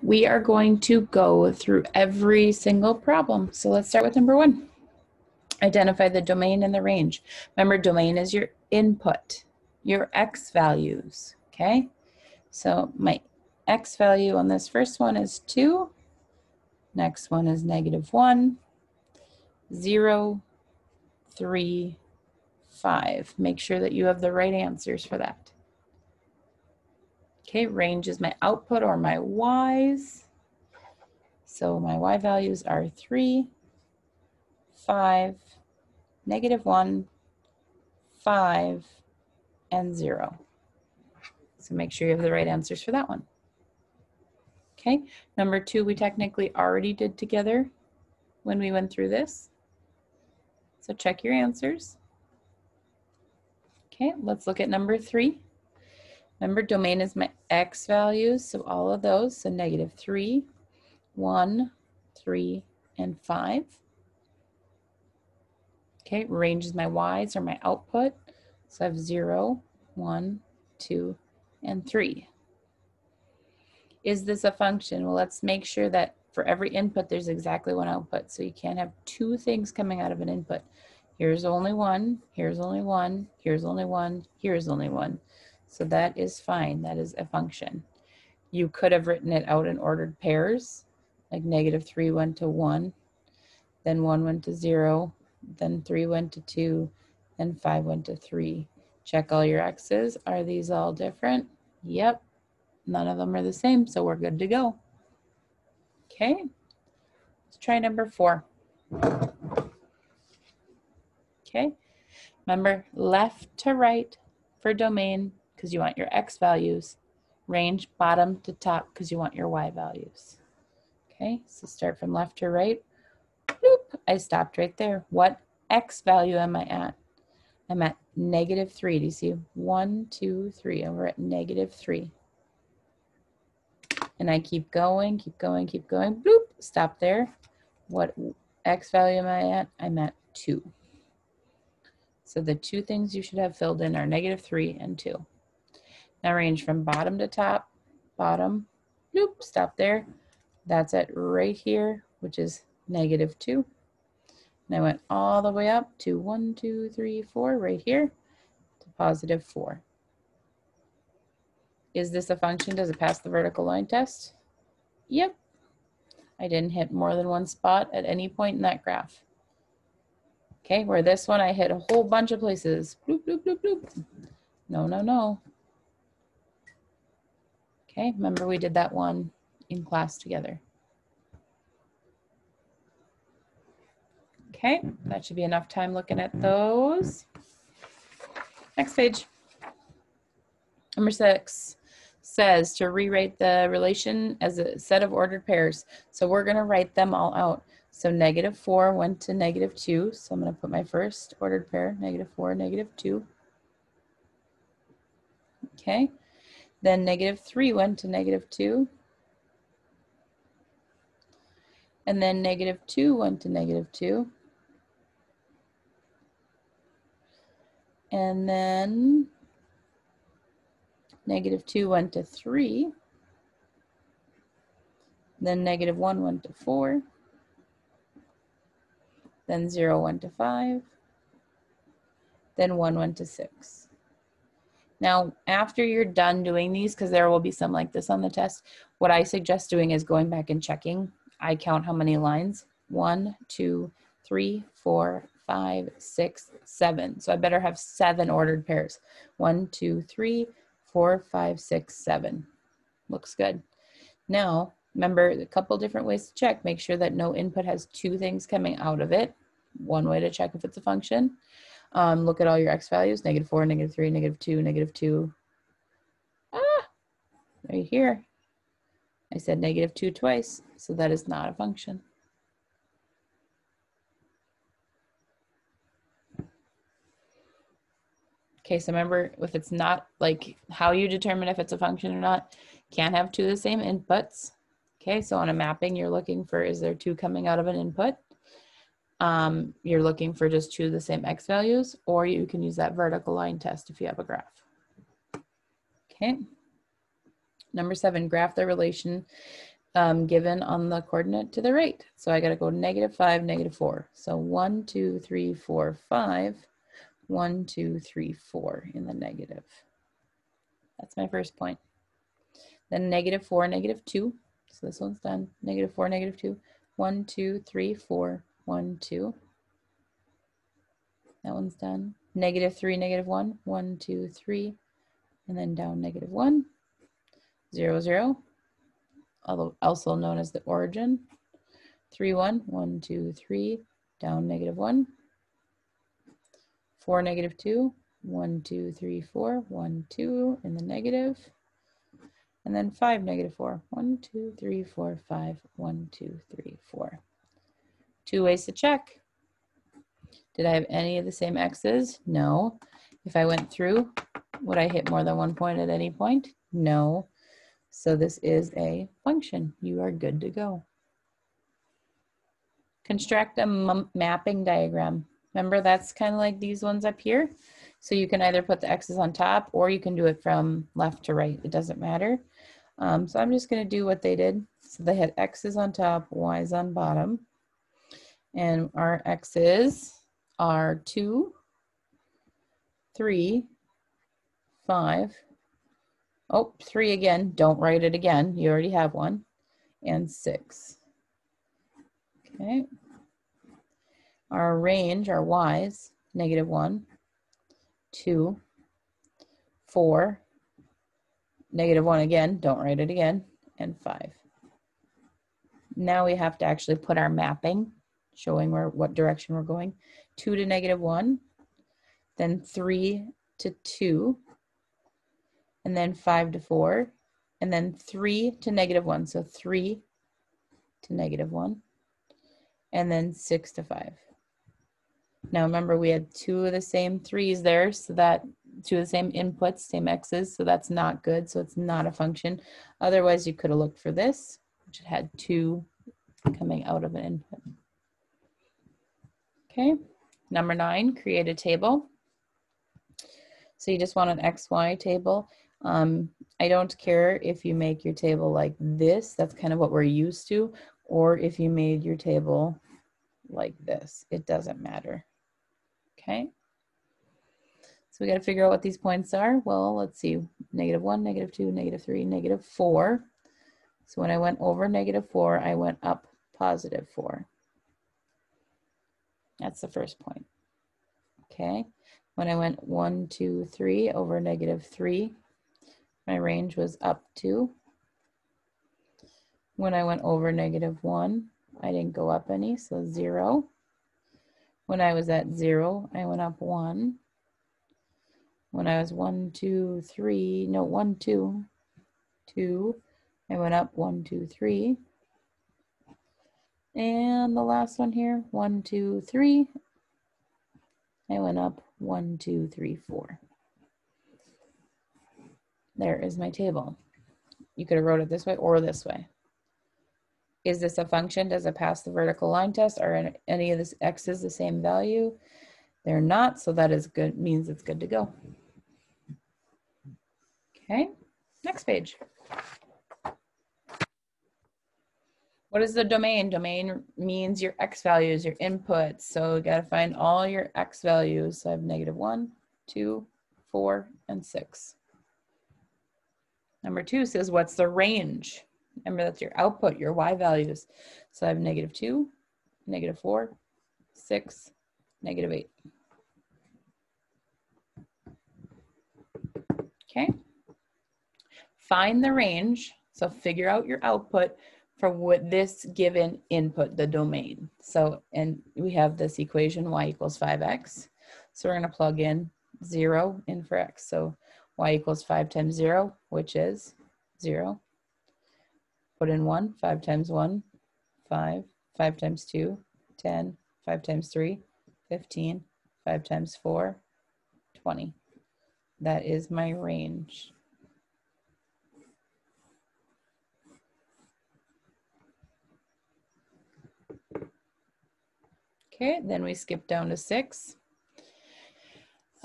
we are going to go through every single problem. So let's start with number 1. Identify the domain and the range. Remember, domain is your input, your x values, okay? So my x value on this first one is 2. Next one is -1, 0, 3, 5. Make sure that you have the right answers for that. Okay, range is my output or my y's. So my y values are 3, 5, -1, 5, and 0. So make sure you have the right answers for that one. Okay, number 2 we technically already did together when we went through this. So check your answers. Okay, let's look at number 3. Remember, domain is my x values, so all of those, so -3, 1, 3, and 5. Okay, range is my y's or my output, so I have 0, 1, 2, and 3. Is this a function? Well, let's make sure that for every input, there's exactly one output, so you can't have 2 things coming out of an input. Here's only 1, here's only 1, here's only 1, here's only 1. So that is fine, that is a function. You could have written it out in ordered pairs, like -3 went to 1, then 1 went to 0, then 3 went to 2, then 5 went to 3. Check all your x's. Are these all different? Yep, none of them are the same, so we're good to go. Okay, let's try number 4. Okay, remember left to right for domain because you want your x values, range bottom to top because you want your y values. Okay, so start from left to right. Bloop, I stopped right there. What x value am I at? I'm at -3. Do you see? 1, 2, 3, and we're at -3. And I keep going, keep going, keep going. Bloop, stop there. What x value am I at? I'm at 2. So the 2 things you should have filled in are -3 and 2. Now range from bottom to top, bottom, bloop, stop there. That's it right here, which is -2. And I went all the way up to 1, 2, 3, 4, right here to +4. Is this a function? Does it pass the vertical line test? Yep. I didn't hit more than one spot at any point in that graph. Okay, where this one I hit a whole bunch of places. Bloop, bloop, bloop, bloop. No, no, no. Okay, remember we did that one in class together. Okay, that should be enough time looking at those. Next page. Number 6 says to rewrite the relation as a set of ordered pairs. So we're going to write them all out. So -4 went to -2. So I'm going to put my first ordered pair, -4, -2. Okay. Then -3 went to -2. And then -2 went to -2. And then -2 went to 3. Then -1 went to 4. Then 0 went to 5. Then 1 went to 6. Now, after you're done doing these, because there will be some like this on the test, what I suggest doing is going back and checking. I count how many lines. 1, 2, 3, 4, 5, 6, 7. So I better have 7 ordered pairs. 1, 2, 3, 4, 5, 6, 7. Looks good. Now, remember a couple different ways to check. Make sure that no input has 2 things coming out of it. One way to check if it's a function. Look at all your x values, -4, -3, -2, -2. Right here. I said -2 twice, so that is not a function. Okay, so remember, if it's not, like how you determine if it's a function or not, can't have 2 of the same inputs. Okay, so on a mapping, you're looking for, is there 2 coming out of an input? You're looking for just 2 of the same x values, or you can use that vertical line test if you have a graph. Okay. Number 7, graph the relation given on the coordinate to the right. So I got to go -5, -4. So 1, 2, 3, 4, 5. 1, 2, 3, 4 in the negative. That's my first point. Then -4, -2. So this one's done. -4, -2. 1, 2, 3, 4. 1, 2. That one's done. -3, -1. 1, 2, 3. And then down -1. 0, 0. Also known as the origin. 3, 1. 1, 2, 3. Down -1. 4, -2. 1, 2, 3, 4. 1, 2 in the negative. And then 5, -4. 1, 2, 3, 4, 5. 1, 2, 3, 4. 2 ways to check. Did I have any of the same x's? No. If I went through, would I hit more than one point at any point? No. So this is a function. You are good to go. Construct a mapping diagram. Remember, that's kind of like these ones up here. So you can either put the x's on top or you can do it from left to right. It doesn't matter. So I'm just going to do what they did. So they had x's on top, y's on bottom. And our x's are 2, 3, 5. Oh, 3 again. Don't write it again. You already have one. And 6. Okay. Our range, our y's, -1, 2, 4, -1 again. Don't write it again. And 5. Now we have to actually put our mapping, showing what direction we're going. 2 to -1, then 3 to 2, and then 5 to 4, and then 3 to -1. So 3 to -1, and then 6 to 5. Now remember, we had 2 of the same 3's there, so that 2 of the same inputs, same x's, so that's not good, so it's not a function. Otherwise, you could have looked for this, which had 2 coming out of an input. Okay, number 9, create a table. So you just want an XY table. I don't care if you make your table like this, that's kind of what we're used to, or if you made your table like this, it doesn't matter. Okay, so we got to figure out what these points are. Well, let's see, -1, -2, -3, -4. So when I went over -4, I went up +4. That's the first point. Okay, when I went 1, 2, 3 over -3, my range was up 2. When I went over -1, I didn't go up any, so 0. When I was at 0, I went up 1. When I was 1, 2, 3, no, 1, 2, 2, I went up 1, 2, 3. And the last one here, 1, 2, 3, I went up 1, 2, 3, 4. There is my table. You could have wrote it this way or this way. Is this a function? Does it pass the vertical line test? Are any of this x's the same value? They're not, so that is good, means it's good to go. Okay, next page. What is the domain? Domain means your x values, your inputs. So you got to find all your x values. So I have -1, 2, 4, and 6. Number 2 says, what's the range? Remember, that's your output, your y values. So I have -2, -4, 6, -8. Okay. Find the range. So figure out your output for what this given input, the domain. So, and we have this equation, y equals 5x. So we're going to plug in 0 in for x. So y equals 5 times 0, which is 0. Put in 1, 5 times 1, 5, 5 times 2, 10, 5 times 3, 15, 5 times 4, 20. That is my range. Okay, then we skip down to 6.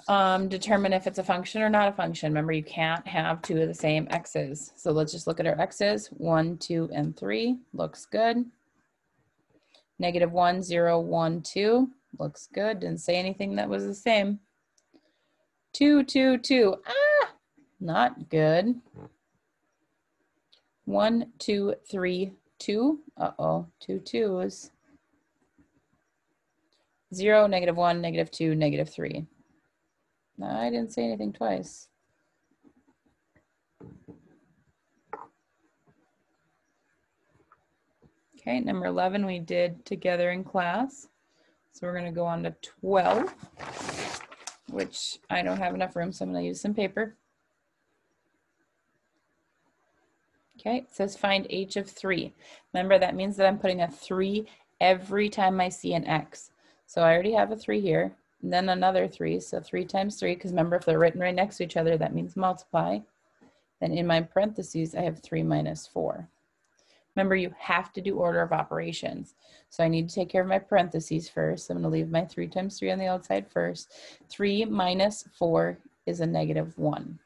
Determine if it's a function or not a function. Remember, you can't have two of the same x's. So let's just look at our x's. 1, 2, and 3. Looks good. -1, 0, 1, 2. Looks good. Didn't say anything that was the same. 2, 2, 2. Ah! Not good. 1, 2, 3, 2. Uh-oh. 2 2s. 0, -1, -2, -3. No, I didn't say anything twice. Okay, number 11 we did together in class. So we're going to go on to 12, which I don't have enough room, so I'm going to use some paper. Okay, it says find h of 3. Remember, that means that I'm putting a 3 every time I see an x. So I already have a 3 here, and then another 3. So 3 times 3, because remember, if they're written right next to each other, that means multiply. Then in my parentheses, I have 3 minus 4. Remember, you have to do order of operations. So I need to take care of my parentheses first. I'm going to leave my 3 times 3 on the outside first. 3 minus 4 is a -1.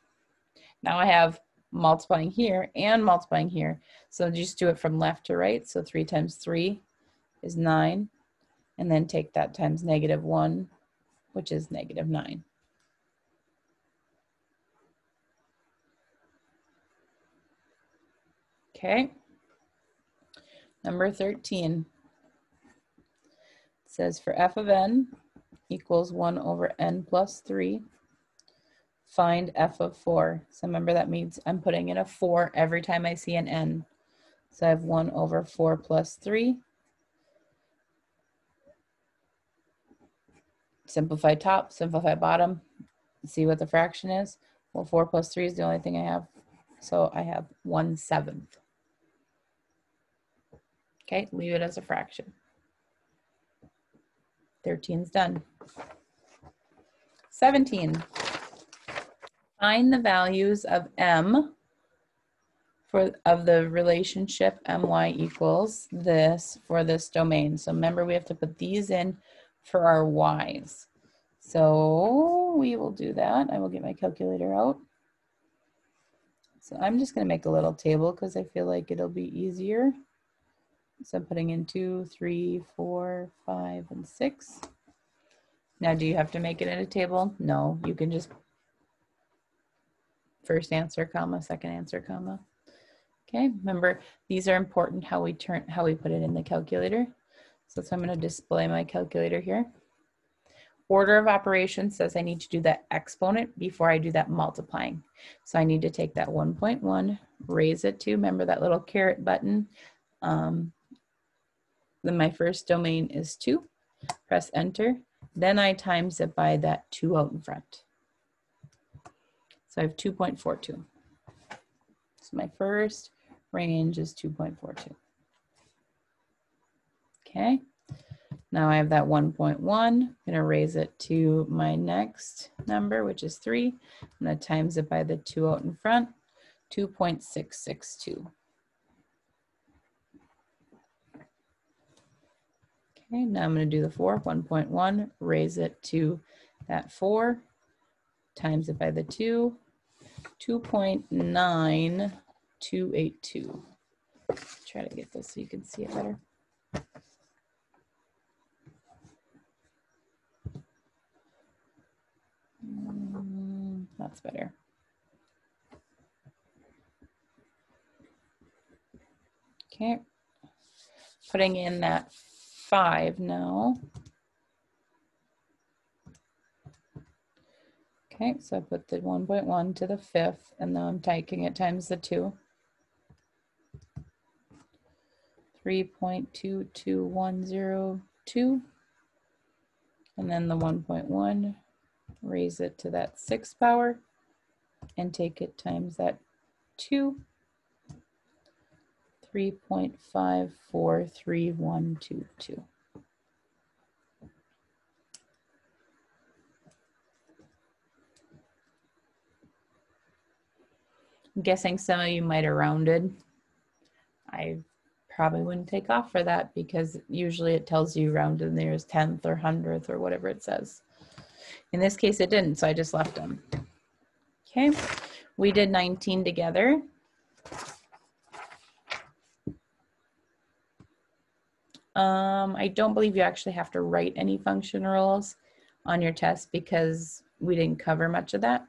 Now I have multiplying here and multiplying here. So just do it from left to right. So 3 times 3 is 9. And then take that times -1, which is -9. Okay. Number 13. It says for f of n equals 1 over n plus 3. Find f of 4. So remember, that means I'm putting in a 4 every time I see an n. So I have 1 over 4 plus 3. Simplify top, simplify bottom. See what the fraction is. Well, 4 plus 3 is the only thing I have. So I have 1/7. Okay, leave it as a fraction. 13's done. 17. Find the values of m of the relationship my equals this for this domain. So remember, we have to put these in for our y's. So we will do that. I will get my calculator out. So I'm just going to make a little table because I feel like it'll be easier. So I'm putting in 2, 3, 4, 5, and 6. Now, do you have to make it in a table? No, you can just first answer, comma, second answer, comma. Okay, remember, these are important how we put it in the calculator. So I'm going to display my calculator here. Order of operations says I need to do that exponent before I do that multiplying. So I need to take that 1.1, raise it to, remember that little caret button. Then my first domain is 2. Press enter. Then I times it by that 2 out in front. So I have 2.42. So my first range is 2.42. Okay. Now I have that 1.1. I'm going to raise it to my next number, which is 3. I'm going to times it by the 2 out in front, 2.662. Okay, now I'm going to do the 4, 1.1, raise it to that 4, times it by the 2, 2.9282. Try to get this so you can see it better. That's better. Okay, putting in that 5 now. Okay, so I put the 1.1 to the 5th, and now I'm taking it times the 2. 3.22102. And then the 1.1, raise it to that 6th power, and take it times that 2. 3.543122. I'm guessing some of you might have rounded. I probably wouldn't take off for that because usually it tells you round to the nearest 10th or 100th or whatever it says. In this case, it didn't, so I just left them. Okay, we did 19 together. I don't believe you actually have to write any function rules on your test because we didn't cover much of that,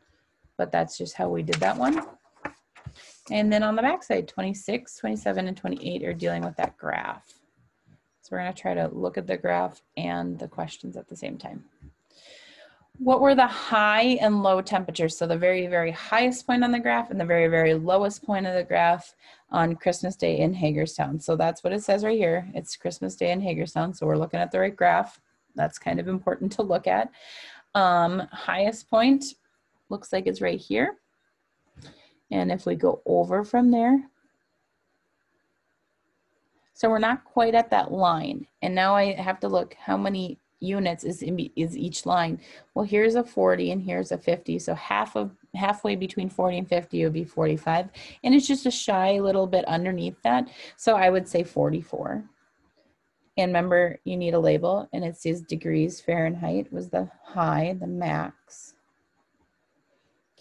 but that's just how we did that one. And then on the back side, 26, 27, and 28 are dealing with that graph. So we're going to try to look at the graph and the questions at the same time. What were the high and low temperatures? So the very, very highest point on the graph and the very, very lowest point of the graph on Christmas Day in Hagerstown. So that's what it says right here. It's Christmas Day in Hagerstown. So we're looking at the right graph. That's kind of important to look at. Highest point looks like it's right here. And if we go over from there, so we're not quite at that line. And now I have to look how many units is each line. Well, here's a 40 and here's a 50. So halfway between 40 and 50 would be 45. And it's just a shy little bit underneath that. So I would say 44. And remember, you need a label, and it says degrees Fahrenheit was the high, the max.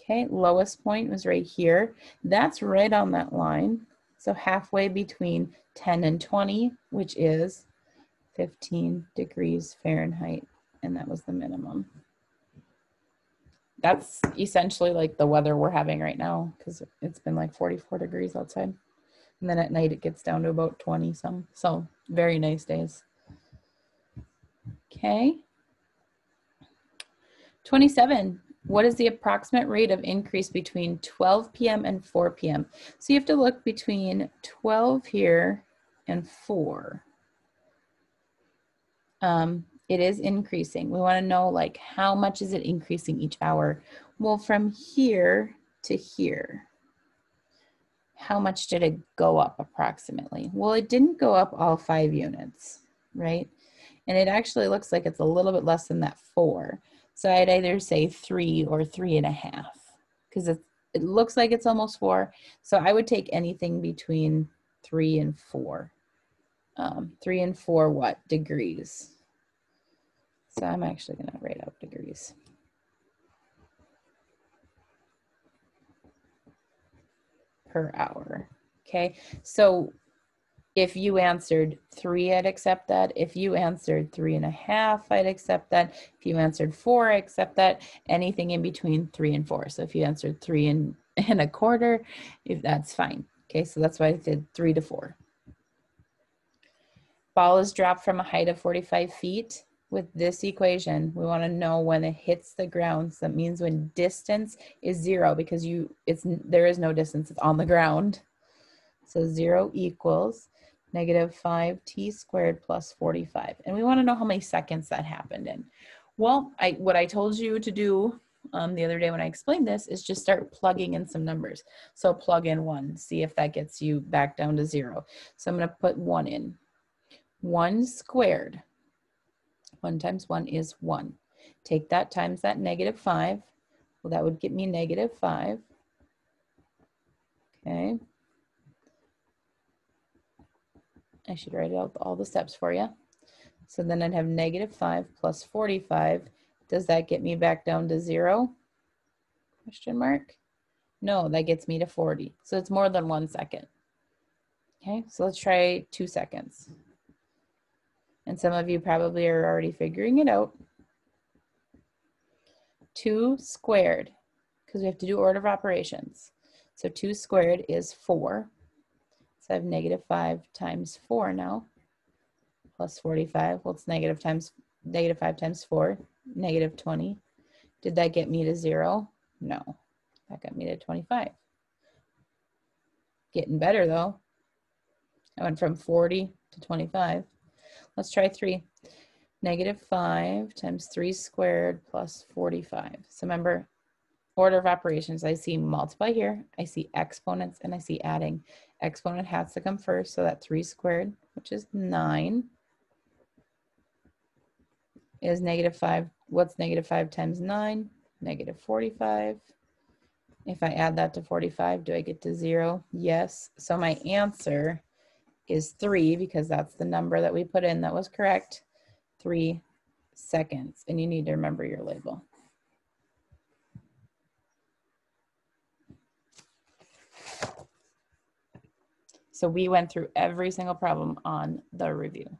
Okay, lowest point was right here. That's right on that line. So halfway between 10 and 20, which is 15 degrees Fahrenheit, and that was the minimum. That's essentially like the weather we're having right now because it's been like 44 degrees outside. And then at night it gets down to about 20 some. So very nice days. Okay. 27. What is the approximate rate of increase between 12 p.m. and 4 p.m.? So you have to look between 12 here and 4. It is increasing. We want to know like how much is it increasing each hour? Well, from here to here, how much did it go up approximately? Well, it didn't go up all 5 units, right? And it actually looks like it's a little bit less than that 4. So I'd either say 3 or 3.5 because it looks like it's almost 4. So I would take anything between 3 and 4. 3 and 4 what? Degrees. So I'm actually going to write out degrees. Per hour. Okay, so if you answered 3, I'd accept that. If you answered 3.5, I'd accept that. If you answered 4, I accept that. Anything in between 3 and 4. So if you answered 3.25, if that's fine. Okay, so that's why I did 3 to 4. Ball is dropped from a height of 45 feet. With this equation, we want to know when it hits the ground. So that means when distance is 0 because there is no distance, it's on the ground. So 0 equals -5t squared plus 45. And we want to know how many seconds that happened in. Well, what I told you to do the other day when I explained this is just start plugging in some numbers. So plug in 1, see if that gets you back down to 0. So I'm going to put 1 in. 1 squared. 1 times 1 is 1. Take that times that -5. Well, that would get me -5. Okay. I should write out all the steps for you. So then I'd have -5 plus 45. Does that get me back down to 0? Question mark? No, that gets me to 40. So it's more than 1 second. Okay, so let's try 2 seconds. And some of you probably are already figuring it out. 2 squared, because we have to do order of operations. So 2 squared is 4. So I have -5 times 4 now, plus 45. Well, it's -5 times 4, -20. Did that get me to 0? No, that got me to 25. Getting better though. I went from 40 to 25. Let's try 3. -5 times 3 squared plus 45. So remember, order of operations, I see multiply here, I see exponents, and I see adding. Exponent has to come first, so that 3 squared, which is 9, is -5. What's -5 times 9? -45. If I add that to 45, do I get to 0? Yes. So my answer is 3 because that's the number that we put in that was correct. 3 seconds. And you need to remember your label. So we went through every single problem on the review.